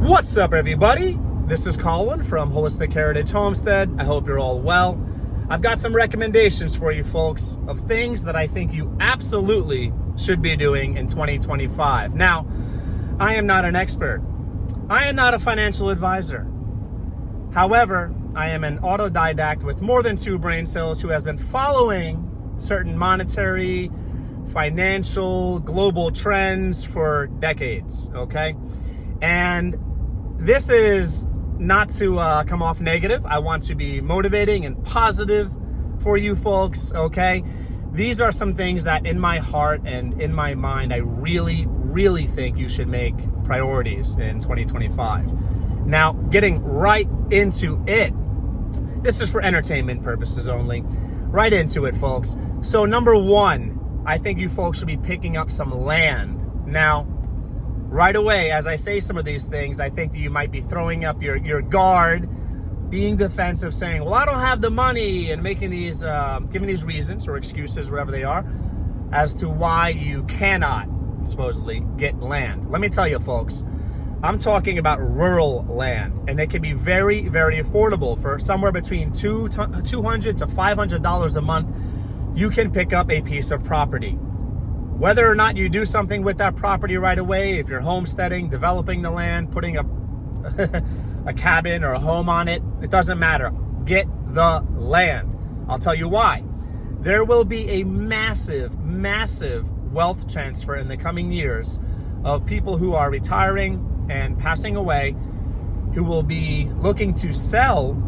What's up, everybody? This is Colin from Holistic Heritage Homestead. I hope you're all well. I've got some recommendations for you folks of things that I think you absolutely should be doing in 2025. Now, I am not an expert. I am not a financial advisor. However, I am an autodidact with more than 2 brain cells who has been following certain monetary, financial, global trends for decades, okay? And this is not to come off negative. I want to be motivating and positive for you folks, okay? These are some things that in my heart and in my mind, I really think you should make priorities in 2025. Now, getting right into it. This is for entertainment purposes only. Right into it, folks. So number 1, I think you folks should be picking up some land. Now, right away, as I say some of these things, I think that you might be throwing up your guard, being defensive, saying, well, I don't have the money, and making these, giving these reasons or excuses, whatever they are, as to why you cannot supposedly get land. Let me tell you, folks, I'm talking about rural land, and it can be very affordable. For somewhere between $200 to $500 a month, you can pick up a piece of property. Whether or not you do something with that property right away, if you're homesteading, developing the land, putting a cabin or a home on it, it doesn't matter. Get the land. I'll tell you why. There will be a massive wealth transfer in the coming years of people who are retiring and passing away, who will be looking to sell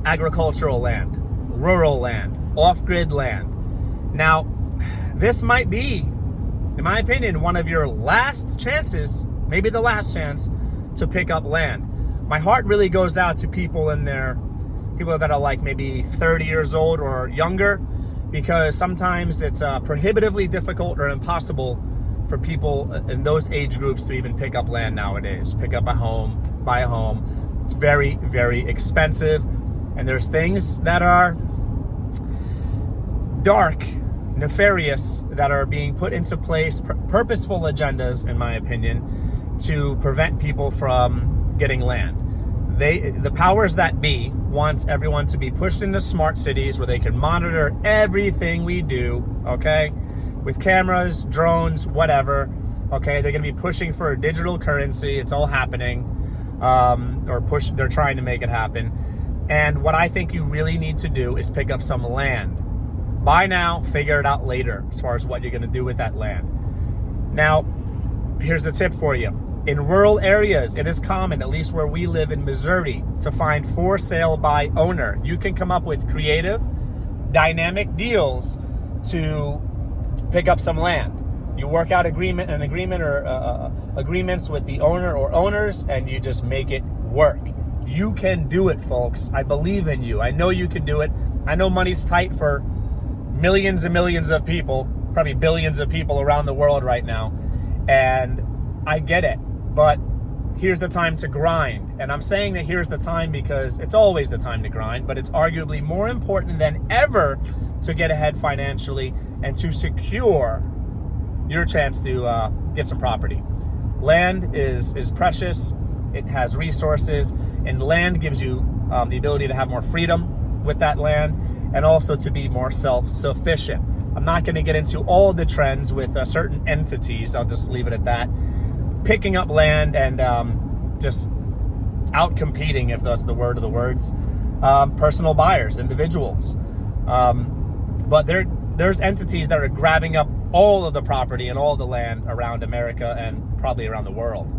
agricultural land, rural land, off-grid land. Now, this might be, in my opinion, one of your last chances, maybe the last chance, to pick up land. My heart really goes out to people that are like maybe 30 years old or younger, because sometimes it's prohibitively difficult or impossible for people in those age groups to even pick up land nowadays. Pick up a home, buy a home. It's very expensive. And there's things that are dark, nefarious, that are being put into place, purposeful agendas, in my opinion, to prevent people from getting land. The powers that be want everyone to be pushed into smart cities where they can monitor everything we do, okay? With cameras, drones, whatever, okay? They're gonna be pushing for a digital currency. It's all happening, they're trying to make it happen. And what I think you really need to do is pick up some land. Buy now, figure it out later as far as what you're gonna do with that land. Now, here's the tip for you. In rural areas, it is common, at least where we live in Missouri, to find for sale by owner. You can come up with creative, dynamic deals to pick up some land. You work out agreements with the owner or owners, and you just make it work. You can do it, folks. I believe in you. I know you can do it. I know money's tight for millions and millions of people, probably billions of people around the world right now, and I get it. But here's the time to grind. And I'm saying that here's the time because it's always the time to grind, but it's arguably more important than ever to get ahead financially and to secure your chance to get some property. Land is precious. It has resources, and land gives you the ability to have more freedom with that land and also to be more self-sufficient. I'm not going to get into all the trends with certain entities. I'll just leave it at that. Picking up land and just out-competing, if that's the word of the words, personal buyers, individuals. But there's entities that are grabbing up all of the property and all the land around America and probably around the world.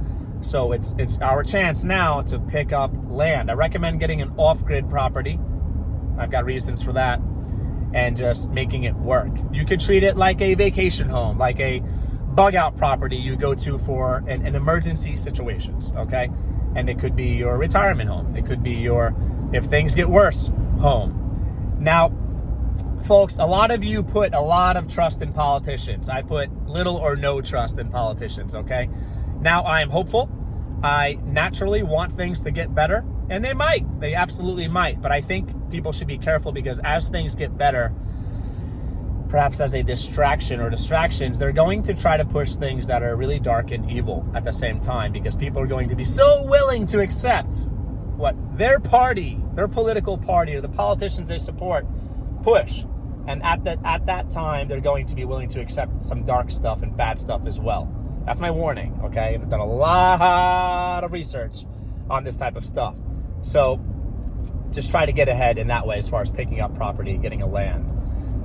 So it's our chance now to pick up land. I recommend getting an off-grid property. I've got reasons for that. And just making it work. You could treat it like a vacation home, like a bug out property you go to for an emergency situations, okay? And it could be your retirement home. It could be your, if things get worse, home. Now, folks, a lot of you put a lot of trust in politicians. I put little or no trust in politicians, okay? Now, I am hopeful. I naturally want things to get better, and they might. They absolutely might. But I think people should be careful because as things get better, perhaps as a distraction or distractions, they're going to try to push things that are really dark and evil at the same time, because people are going to be so willing to accept what their party, their political party, or the politicians they support push. And at that time, they're going to be willing to accept some dark stuff and bad stuff as well. That's my warning, okay? I've done a lot of research on this type of stuff. So just try to get ahead in that way as far as picking up property, getting a land.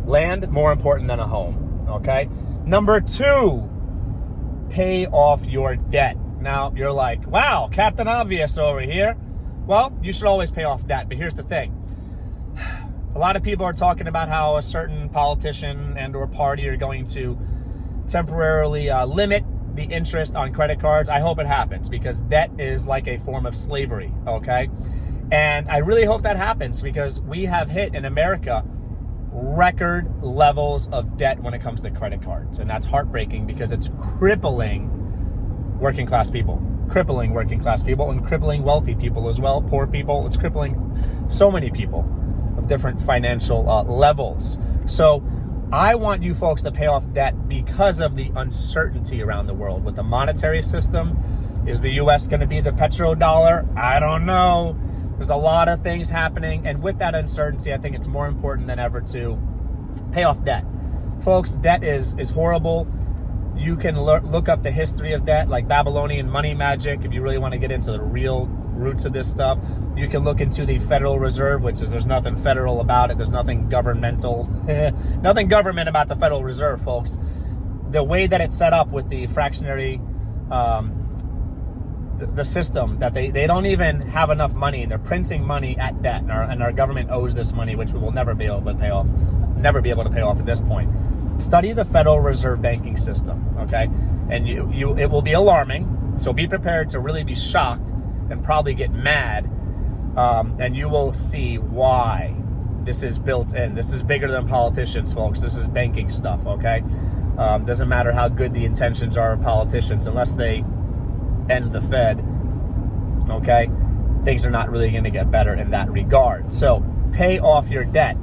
Land, more important than a home, okay? Number 2, pay off your debt. Now, you're like, wow, Captain Obvious over here. Well, you should always pay off debt, but here's the thing. A lot of people are talking about how a certain politician and or party are going to temporarily limit the interest on credit cards. I hope it happens, because debt is like a form of slavery, okay? And I really hope that happens, because we have hit in America record levels of debt when it comes to credit cards. And that's heartbreaking, because it's crippling working class people, and crippling wealthy people as well, poor people. It's crippling so many people of different financial levels. So I want you folks to pay off debt because of the uncertainty around the world with the monetary system. Is the U.S. going to be the petrodollar? I don't know. There's a lot of things happening, and with that uncertainty, I think it's more important than ever to pay off debt. Folks, debt is horrible. You can look up the history of debt, like Babylonian money magic, if you really want to get into the real roots of this stuff. You can look into the Federal Reserve, which is, there's nothing federal about it. There's nothing governmental, nothing government about the Federal Reserve, folks. The way that it's set up with the fractionary, the system, that they don't even have enough money, and they're printing money at debt, and our government owes this money, which we will never be able to pay off at this point. Study the Federal Reserve banking system, okay? And it will be alarming, so be prepared to really be shocked and probably get mad, and you will see why this is built in. This is bigger than politicians, folks. This is banking stuff, okay? Doesn't matter how good the intentions are of politicians, unless they end the Fed, okay? Things are not really going to get better in that regard. So pay off your debt.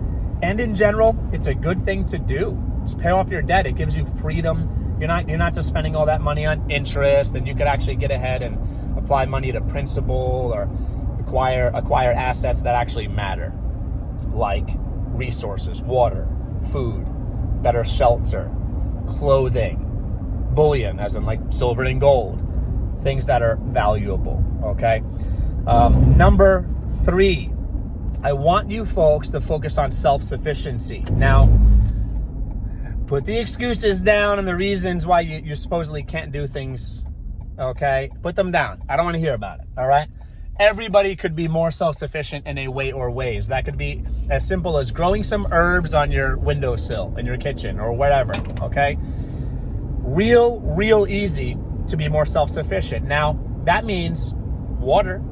And in general, it's a good thing to do. Just pay off your debt. It gives you freedom. You're not just spending all that money on interest, and you could actually get ahead and apply money to principal or acquire assets that actually matter, like resources, water, food, better shelter, clothing, bullion, as in like silver and gold, things that are valuable, okay? Number 3, I want you folks to focus on self-sufficiency. Now, put the excuses down and the reasons why you supposedly can't do things, okay? Put them down. I don't want to hear about it, all right? Everybody could be more self-sufficient in a way or ways. That could be as simple as growing some herbs on your windowsill in your kitchen or wherever, okay? Real easy to be more self-sufficient. Now, that means water,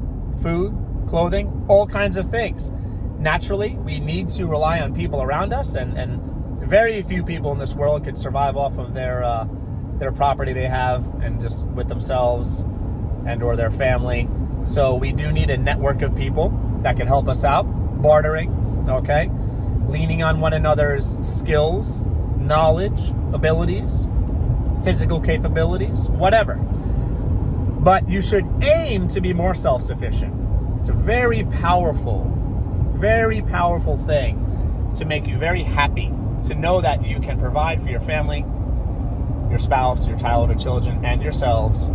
food, clothing, all kinds of things. Naturally, we need to rely on people around us, and very few people in this world could survive off of their property they have and just with themselves and or their family. So we do need a network of people that can help us out, bartering, okay? Leaning on one another's skills, knowledge, abilities, physical capabilities, whatever. But you should aim to be more self-sufficient. It's a very powerful thing to make you very happy, to know that you can provide for your family, your spouse, your child or children, and yourselves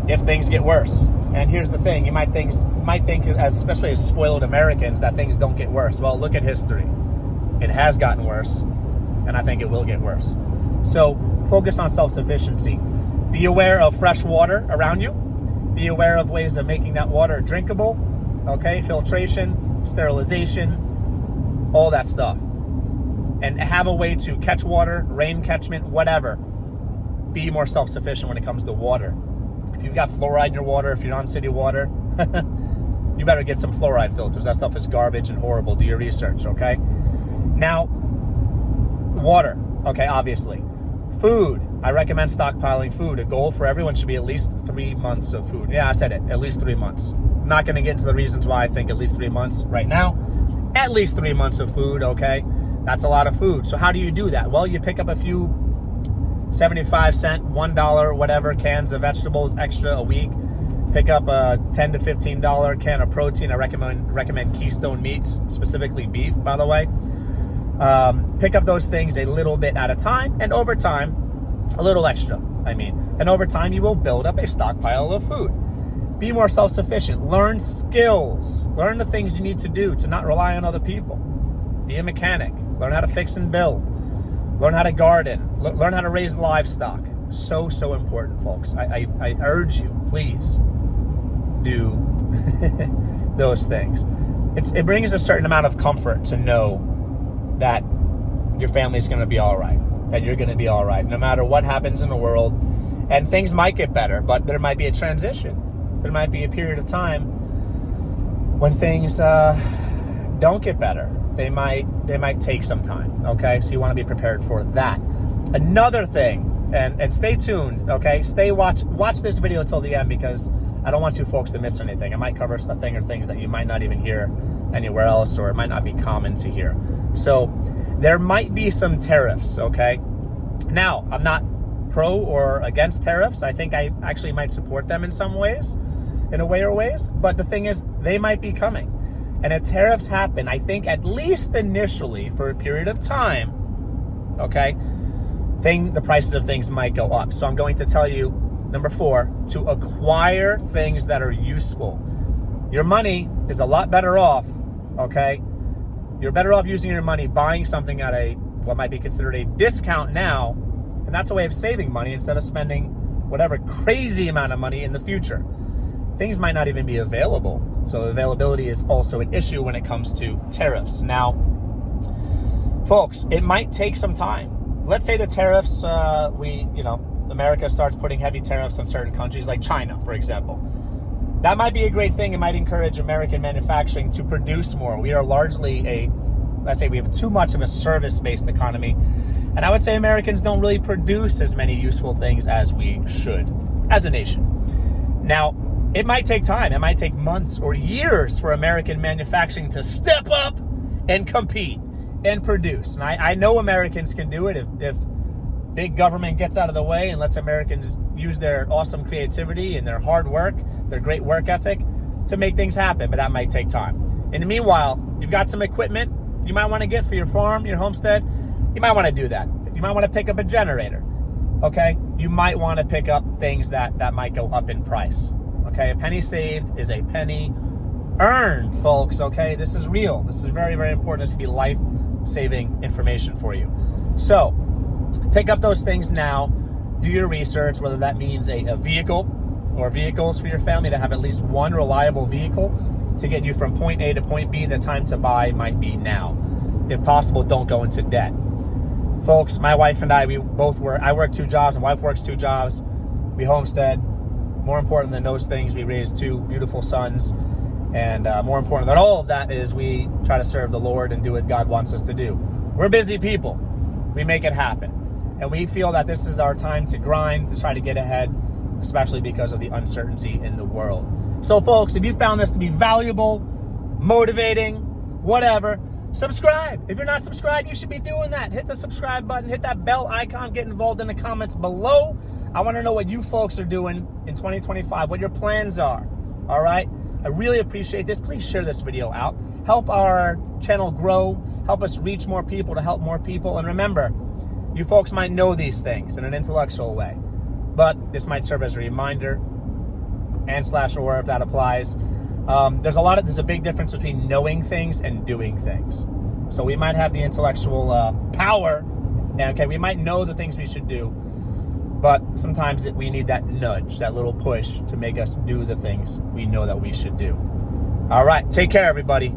if things get worse. And here's the thing, you might think, especially as spoiled Americans, that things don't get worse. Well, look at history. It has gotten worse, and I think it will get worse. So focus on self-sufficiency. Be aware of fresh water around you. Be aware of ways of making that water drinkable, okay? Filtration, sterilization, all that stuff. And have a way to catch water, rain catchment, whatever. Be more self-sufficient when it comes to water. If you've got fluoride in your water, if you're on city water, you better get some fluoride filters. That stuff is garbage and horrible. Do your research, okay? Now, water, okay, obviously. Food, I recommend stockpiling food. A goal for everyone should be at least 3 months of food. Yeah, I said it, at least 3 months. I'm not going to get into the reasons why I think at least 3 months right now. At least 3 months of food, okay? That's a lot of food. So how do you do that? Well, you pick up a few 75-cent, $1, whatever, cans of vegetables extra a week. Pick up a $10 to $15 can of protein. I recommend Keystone Meats, specifically beef, by the way. Pick up those things a little bit at a time, and over time, a little extra, and over time you will build up a stockpile of food. Be more self-sufficient. Learn skills. Learn the things you need to do to not rely on other people. Be a mechanic. Learn how to fix and build. Learn how to garden. Learn how to raise livestock. So important, folks. I urge you, please do those things. It brings a certain amount of comfort to know that your family's going to be all right, that you're going to be all right, no matter what happens in the world. And things might get better, but there might be a transition. There might be a period of time when things don't get better. They might take some time, okay? So you want to be prepared for that. Another thing, and stay tuned, okay? Watch this video till the end, because I don't want you folks to miss anything. I might cover a thing or things that you might not even hear anywhere else, or it might not be common to hear. So there might be some tariffs, okay? Now, I'm not pro or against tariffs. I think I actually might support them in some ways, but the thing is, they might be coming. And if tariffs happen, I think at least initially for a period of time, okay, the prices of things might go up. So I'm going to tell you, number 4, to acquire things that are useful. Your money is a lot better off, okay? You're better off using your money buying something at what might be considered a discount now, and that's a way of saving money instead of spending whatever crazy amount of money in the future. Things might not even be available, so availability is also an issue when it comes to tariffs. Now, folks, it might take some time. Let's say the tariffs, America starts putting heavy tariffs on certain countries like China, for example. That might be a great thing. It might encourage American manufacturing to produce more. We are largely we have too much of a service-based economy. And I would say Americans don't really produce as many useful things as we should as a nation. Now, it might take time. It might take months or years for American manufacturing to step up and compete and produce. And I know Americans can do it if big government gets out of the way and lets Americans use their awesome creativity and their hard work, their great work ethic to make things happen, but that might take time. In the meanwhile, you've got some equipment you might want to get for your farm, your homestead. You might want to do that. You might want to pick up a generator, okay? You might want to pick up things that might go up in price, okay? A penny saved is a penny earned, folks, okay? This is real. This is very, very important. This could be life-saving information for you. So, pick up those things now. Do your research, whether that means a vehicle or vehicles for your family, to have at least one reliable vehicle to get you from point A to point B. The time to buy might be now. If possible, don't go into debt. Folks, my wife and I work 2 jobs, and my wife works 2 jobs. We homestead. More important than those things, we raise 2 beautiful sons. And more important than all of that is we try to serve the Lord and do what God wants us to do. We're busy people. We make it happen. And we feel that this is our time to grind, to try to get ahead, especially because of the uncertainty in the world. So, folks, if you found this to be valuable, motivating, whatever, subscribe. If you're not subscribed, you should be doing that. Hit the subscribe button, hit that bell icon, get involved in the comments below. I want to know what you folks are doing in 2025, what your plans are, all right? I really appreciate this. Please share this video out. Help our channel grow. Help us reach more people to help more people. And remember, you folks might know these things in an intellectual way, but this might serve as a reminder and/or if that applies. There's a big difference between knowing things and doing things. So we might have the intellectual power, and we might know the things we should do, but sometimes we need that nudge, that little push to make us do the things we know that we should do. All right, take care, everybody.